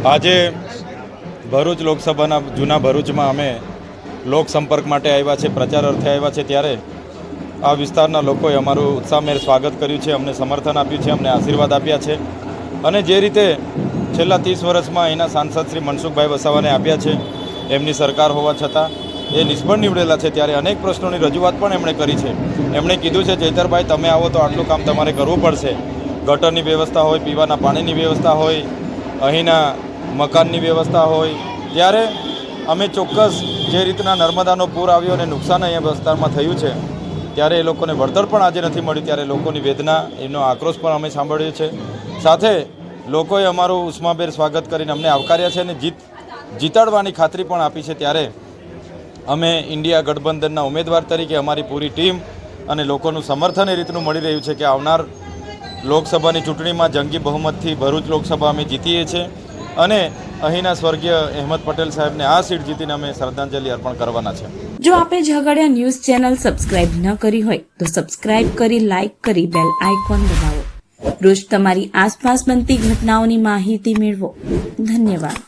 આજે ભરૂચ લોકસભાના જૂના ભરૂચમાં અમે લોક સંપર્ક માટે આવ્યા છે, પ્રચાર અર્થે આવ્યા છે, ત્યારે આ વિસ્તારના લોકોએ અમારું ઉત્સાહભેર સ્વાગત કર્યું છે, અમને સમર્થન આપ્યું છે, અમને આશીર્વાદ આપ્યા છે અને જે રીતે છેલ્લા 30 વર્ષમાં અહીંના સાંસદ શ્રી મનસુખભાઈ વસાવાને આપ્યા છે, એમની સરકાર હોવા છતાં એ નિષ્ફળ નીવડેલા છે, ત્યારે અનેક પ્રશ્નોની રજૂઆત પણ એમણે કરી છે. એમણે કીધું છે, ચૈતરભાઈ તમે આવો તો આટલું કામ તમારે કરવું પડશે. ગટરની વ્યવસ્થા હોય, પીવાના પાણીની વ્યવસ્થા હોય, અહીંના મકાનની વ્યવસ્થા હોય, ત્યારે અમે ચોક્કસ જે રીતના નર્મદાનો પૂર આવ્યો અને નુકસાન અહીંયા વિસ્તારમાં થયું છે, ત્યારે એ લોકોને વળતર પણ આજે નથી મળ્યું, ત્યારે લોકોની વેદના, એનો આક્રોશ પણ અમે સાંભળ્યો છે. સાથે લોકોએ અમારું ઉષ્માભેર સ્વાગત કરીને અમને આવકાર્યા છે અને જીતાડવાની ખાતરી પણ આપી છે. ત્યારે અમે ઇન્ડિયા ગઠબંધનના ઉમેદવાર તરીકે અમારી પૂરી ટીમ અને લોકોનું સમર્થન એ રીતનું મળી રહ્યું છે કે આવનાર લોકસભાની ચૂંટણીમાં જંગી બહુમતથી ભરૂચ લોકસભા અમે જીતીએ છીએ અને અહીંના સ્વર્ગીય અહેમદ પટેલ સાહેબને આ સીટ જીતીને અમે શ્રદ્ધાંજલિ અર્પણ કરવાના છે. જો આપે ઝઘડિયા ન્યૂઝ ચેનલ સબસ્ક્રાઇબ ન કરી હોય તો સબસ્ક્રાઇબ કરી, લાઇક કરી, બેલ આઇકોન દબાવો. રોજ તમારી આસપાસ બનતી ઘટનાઓની માહિતી મેળવો. ધન્યવાદ.